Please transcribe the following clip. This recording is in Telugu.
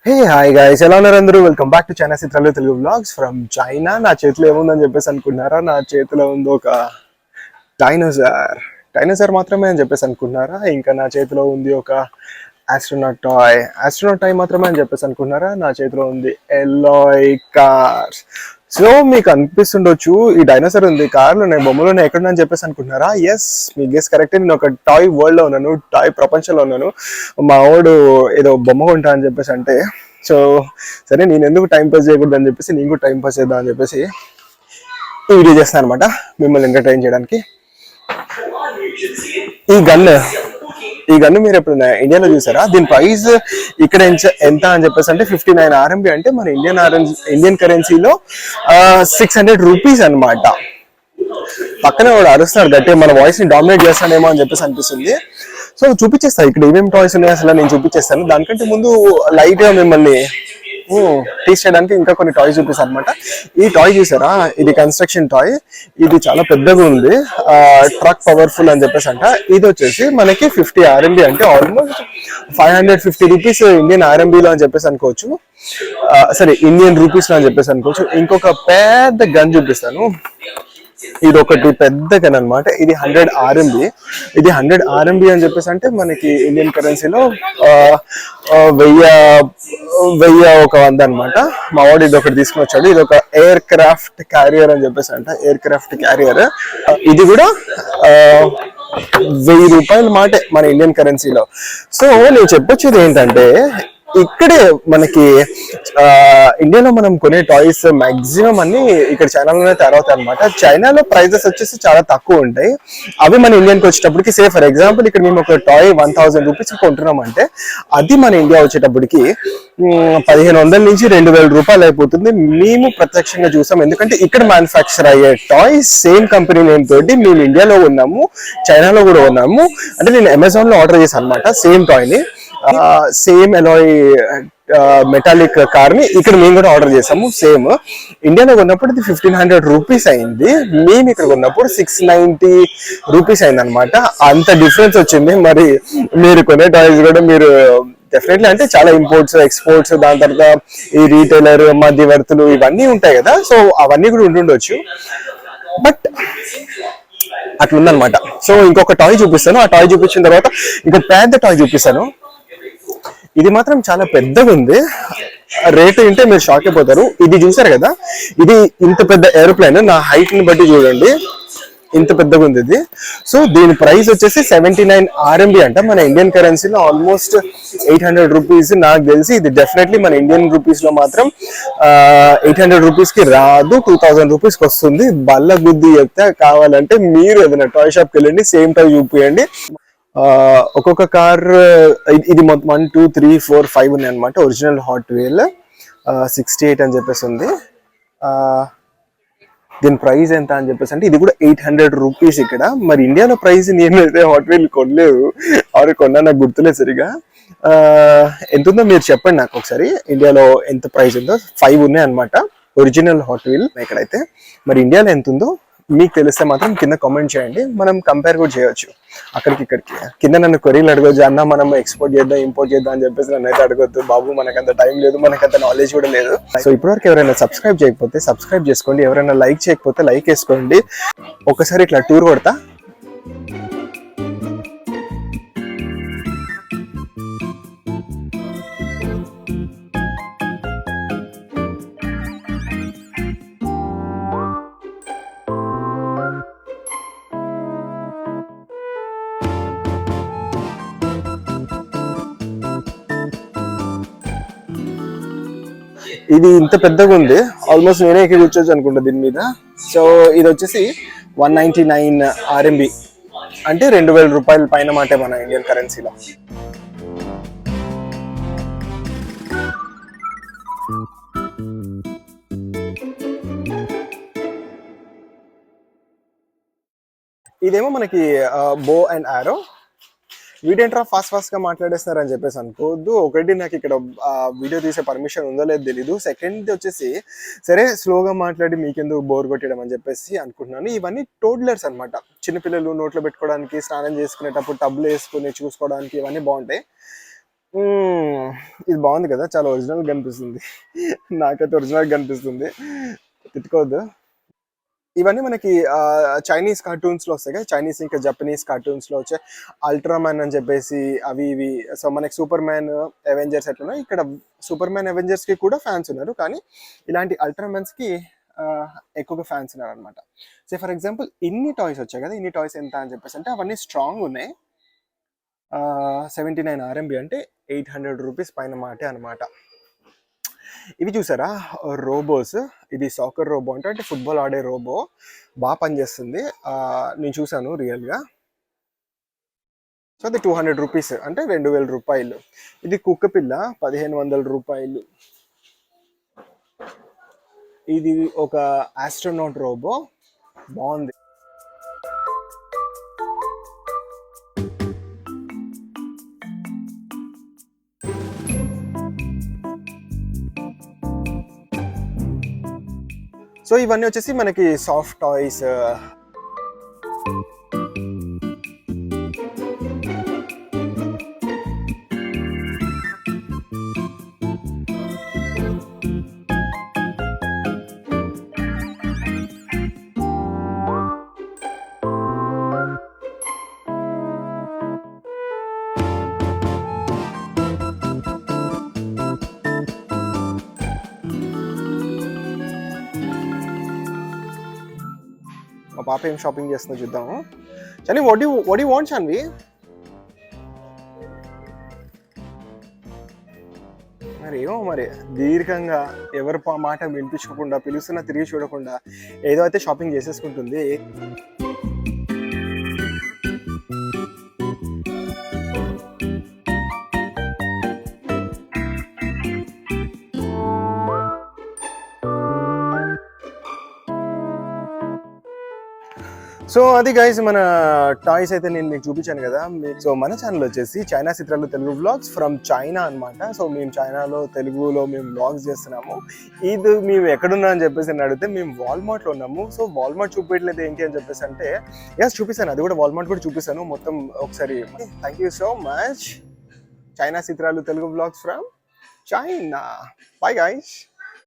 హే హాయ్ గైస్, ఎలా ఉన్నారు అందరూ? వెల్కమ్ బ్యాక్ టు చైనా చిత్రాలు తెలుగు వ్లాగ్స్ ఫ్రమ్ చైనా. నా చేతిలో ఏముందని చెప్పేసి అనుకున్నారా? నా చేతిలో ఉంది ఒక డైనోసార్. డైనోసార్ మాత్రమే అని చెప్పేసి అనుకున్నారా? ఇంకా నా చేతిలో ఉంది ఒక ఆస్ట్రోనాట్ టాయ్ మాత్రమే అని చెప్పేసి అనుకున్నారా? నా చేతిలో ఉంది ఎలాయ్ కార్. సో మీకు అనిపిస్తుండొచ్చు ఈ డైనోసార్ ఉంది కార్లో, నేను బొమ్మలోనే ఎక్కడున్నా చెప్పేసి అనుకుంటున్నారా? ఎస్, మీ గెస్ కరెక్టే. నేను ఒక టాయ్ వరల్డ్ లో ఉన్నాను, టాయ్ ప్రపంచంలో ఉన్నాను. మా వాడు ఏదో బొమ్మ కొంటా అని చెప్పేసి అంటే, సో సరే నేను ఎందుకు టైం పాస్ చేయకూడదు అని చెప్పేసి నేను కూడా టైం పాస్ చేద్దాం అని చెప్పేసి ఈ వీడియో చేస్తాను అనమాట, మిమ్మల్ని ఎంటర్టైన్ చేయడానికి. ఈ గన్ను మీరు ఎప్పుడు ఇండియాలో చూసారా? దీని ప్రైస్ ఇక్కడ ఎంత అని చెప్పేసి అంటే 59 RMB, అంటే మన ఇండియన్ కరెన్సీలో 600 రూపీస్ అనమాట. పక్కనే వాడు అరుస్తున్నాడు గట్టి, మన వాయిస్ ని డామినేట్ చేస్తాడేమో అని చెప్పేసి అనిపిస్తుంది. సో చూపించేస్తా ఇక్కడ ఏమేమి టాయ్స్ ఉన్నాయి అసలు నేను చూపించేస్తాను. దానికంటే ముందు లైట్ గా మిమ్మల్ని టీచ్ చేయడానికి ఇంకా కొన్ని టాయ్స్ చూపిస్తాను అనమాట. ఈ టాయ్ చూసారా? ఇది కన్స్ట్రక్షన్ టాయ్. ఇది చాలా పెద్దగా ఉంది, ట్రక్ పవర్ఫుల్ అని చెప్పేసి అంట. ఇది వచ్చేసి మనకి 50 RMB, అంటే ఆల్మోస్ట్ 550 రూపీస్ ఇండియన్ RMB లో అని చెప్పేసి అనుకోవచ్చు. సరే, ఇండియన్ రూపీస్ లో అని చెప్పేసి అనుకోవచ్చు. ఇంకొక పెద్ద గన్ చూపిస్తాను. ఇది ఒకటి పెద్ద గన్ అనమాట. ఇది 100 RMB. ఇది 100 RMB అని చెప్పేసి అంటే మనకి ఇండియన్ కరెన్సీలో 1,100 అనమాట. మా వాడు ఇది ఒకటి తీసుకుని వచ్చాడు. ఇది ఒక ఎయిర్ క్రాఫ్ట్ క్యారియర్ అని చెప్పేసి అంట, ఎయిర్ క్రాఫ్ట్ క్యారియర్. ఇది కూడా 1,000 రూపాయల మాటే మన ఇండియన్ కరెన్సీలో. సో నేను చెప్పొచ్చేది ఏంటంటే, ఇక్కడే మనకి ఇండియాలో మనం కొనే టాయ్స్ మాక్సిమం అన్ని ఇక్కడ చైనాలోనే తయారవుతాయి అనమాట. చైనాలో ప్రైజెస్ వచ్చేసి చాలా తక్కువ ఉంటాయి. అవి మన ఇండియాకి వచ్చేటప్పటికి, సే ఫర్ ఎగ్జాంపుల్ ఇక్కడ మేము ఒక టాయ్ 1000 రూపీస్ కొంటున్నాం అంటే, అది మన ఇండియా వచ్చేటప్పటికి 1500 నుంచి 2000 రూపాయలు అయిపోతుంది. మేము ప్రత్యక్షంగా చూసాం, ఎందుకంటే ఇక్కడ మ్యానుఫ్యాక్చర్ అయ్యే టాయ్స్ సేమ్ కంపెనీ నేమ్ తోటి మేము ఇండియాలో ఉన్నాము, చైనాలో కూడా ఉన్నాము. అంటే నేను అమెజాన్ లో ఆర్డర్ చేశాను అనమాట సేమ్ టాయ్ ని, సేమ్ ఎలాయ్ మెటాలిక్ కార్ ని ఇక్కడ మేము కూడా ఆర్డర్ చేసాము. సేమ్ ఇండియాలో కొన్నప్పుడు ఇది 1500 రూపీస్ అయింది, మేము ఇక్కడ కొన్నప్పుడు 690 రూపీస్ అయింది అనమాట. అంత డిఫరెన్స్ వచ్చింది. మరి మీరు కొనే టాయ్స్ కూడా మీరు డెఫినెట్లీ, అంటే చాలా ఇంపోర్ట్స్ ఎక్స్పోర్ట్స్, దాని తర్వాత ఈ రీటైలర్ మధ్యవర్తులు ఇవన్నీ ఉంటాయి కదా, సో అవన్నీ కూడా ఉంటుండొచ్చు. బట్ అట్లుందనమాట. సో ఇంకొక టాయ్ చూపిస్తాను. ఆ టాయ్ చూపించిన తర్వాత ఇంకొక పెద్ద టాయ్ చూపిస్తాను. ఇది మాత్రం చాలా పెద్దగా ఉంది, రేట్ ఏంటే మీరు షాక్ అయిపోతారు. ఇది చూసారు కదా, ఇది ఇంత పెద్ద ఏరోప్లేన్, నా హైట్ ని బట్టి చూడండి ఇంత పెద్దగా ఉంది ఇది. సో దీని ప్రైస్ వచ్చేసి 79 RMB అంట, మన ఇండియన్ కరెన్సీలో ఆల్మోస్ట్ 800 రూపీస్. నాకు తెలిసి ఇది డెఫినెట్లీ మన ఇండియన్ రూపీస్ లో మాత్రం 800 రూపీస్ కి రాదు, 2000 రూపీస్ కి వస్తుంది. బల్ల గుద్ది చెప్తే కావాలంటే మీరు ఏదైనా టాయ్ షాప్కి వెళ్ళండి, సేమ్ టాయ్ చూపియండి. ఒక్కొక్క కార్ ఇది మొత్తం 1 2 3 4 5 ఉన్నాయి అనమాట. ఒరిజినల్ హాట్ వీల్ 68 అని చెప్పేసి ఉంది. దీని ప్రైస్ ఎంత అని చెప్పేసి అంటే, ఇది కూడా 800 రూపీస్ ఇక్కడ. మరి ఇండియాలో ప్రైస్ నేనైతే హాట్ వీల్ కొనలేదు, ఆరు కొన్నా, నాకు గుర్తులేదు సరిగా. ఎంత ఉందో మీరు చెప్పండి నాకు ఒకసారి, ఇండియాలో ఎంత ప్రైస్ ఉందో. 5 ఉన్నాయి అనమాట ఒరిజినల్ హాట్ వీల్ ఇక్కడైతే. మరి ఇండియాలో ఎంత ఉందో మీకు తెలిస్తే మాత్రం కింద కామెంట్ చేయండి, మనం కంపేర్ కూడా చేయొచ్చు అక్కడికి ఇక్కడికి. కింద నన్ను క్వరీలు అడగొచ్చు, అన్న మనం ఎక్స్పోర్ట్ చేద్దాం ఇంపోర్ట్ చేద్దాం అని చెప్పేసి నన్ను అయితే అడగొద్దు బాబు, మనకంత టైం లేదు, మనకంత నాలెడ్జ్ కూడా లేదు. సో ఇప్పటివరకు ఎవరైనా సబ్స్క్రైబ్ చేయకపోతే సబ్స్క్రైబ్ చేసుకోండి, ఎవరైనా లైక్ చేయకపోతే లైక్ వేసుకోండి. ఒకసారి ఇట్లా టూర్ కొడతా. ఇది ఇంత పెద్దగా ఉంది, ఆల్మోస్ట్ నేనే ఎక్కి కూర్చోవచ్చు అనుకుంటా దీని మీద. సో ఇది వచ్చేసి 199 RMB, అంటే 2000 రూపాయల పైన మాట మన ఇండియన్ కరెన్సీలో. ఇదేమో మనకి బో అండ్ ఆరో. వీడేంట్రా ఫాస్ట్ గా మాట్లాడేస్తున్నారు అని చెప్పేసి అనుకోవద్దు. ఒకటి, నాకు ఇక్కడ వీడియో తీసే పర్మిషన్ ఉందో లేదో తెలీదు. సెకండ్ వచ్చేసి, సరే స్లోగా మాట్లాడి మీకెందుకు బోర్ కొట్టడం అని చెప్పేసి అనుకుంటున్నాను. ఇవన్నీ టోడ్లర్స్ అనమాట, చిన్నపిల్లలు నోట్లో పెట్టుకోవడానికి, స్నానం చేసుకునేటప్పుడు టబ్లో వేసుకుని చూసుకోవడానికి ఇవన్నీ బాగుంటాయి. మ్మ్. ఇది బాగుంది కదా, చాలా ఒరిజినల్ కనిపిస్తుంది. నాకైతే ఒరిజినల్ కనిపిస్తుంది, తిట్టుకోవద్దు. ఇవన్నీ మనకి చైనీస్ కార్టూన్స్ లో వస్తాయి కదా, చైనీస్ ఇంకా జపనీస్ కార్టూన్స్ లో వచ్చే అల్ట్రామ్యాన్ అని చెప్పేసి అవి ఇవి. సో మనకి సూపర్ మ్యాన్, అవెంజర్స్ ఎట్లా ఇక్కడ సూపర్ మ్యాన్ అవెంజర్స్ కి కూడా ఫ్యాన్స్ ఉన్నారు, కానీ ఇలాంటి అల్ట్రామ్యాన్స్ కి ఆ, ఎక్కువగా ఫ్యాన్స్ ఉన్నారు అనమాట. సో ఫర్ ఎగ్జాంపుల్ ఇన్ని టాయ్స్ వచ్చాయి కదా, ఇన్ని టాయ్స్ ఎంత అని చెప్పేసి అంటే అవన్నీ స్ట్రాంగ్ ఉన్నాయి. 79 RMB అంటే 800 రూపీస్ పైన మాటే అనమాట. ఇవి చూసారా రోబోస్, ఇది సాకర్ రోబో అంటే ఫుట్బాల్ ఆడే రోబో, బాగా పనిచేస్తుంది. నేను చూసాను రియల్గా. సో అది 200 రూపీస్ అంటే 2000 రూపాయలు. ఇది కుక్క పిల్ల 1500 రూపాయలు. ఇది ఒక ఆస్ట్రోనాట్ రోబో, బాగుంది. సో ఇవన్నీ వచ్చేసి మనకి సాఫ్ట్ టాయ్స్. మా పాప ఏం షాపింగ్ చేస్తుందో చూద్దాము. చని వాట్ యు వాంట్ చన్వి? మరి ఏమో మరి దీర్ఘంగా ఎవరి మాట వినిపించకుండా, పిలుస్తున్నా తిరిగి చూడకుండా ఏదో అయితే షాపింగ్ చేసేసుకుంటుంది. సో అది గైస్ మన టాయ్స్ అయితే నేను మీకు చూపించాను కదా. సో మన ఛానల్ వచ్చేసి చైనా చిత్రాలు తెలుగు వ్లాగ్స్ ఫ్రమ్ చైనా అనమాట. సో మేము చైనాలో తెలుగులో మేము వ్లాగ్స్ చేస్తున్నాము. ఇది మేము ఎక్కడున్నా అని చెప్పేసి నేను అడిగితే మేము వాల్మార్ట్లో ఉన్నాము. సో వాల్మార్ట్ చూపించలేదు ఏంటి అని చెప్పేసి అంటే ఎస్ చూపిస్తాను, అది కూడా వాల్మార్ట్ కూడా చూపిస్తాను మొత్తం ఒకసారి. Thank you so much. China చిత్రాలు Telugu vlogs from China. Bye guys.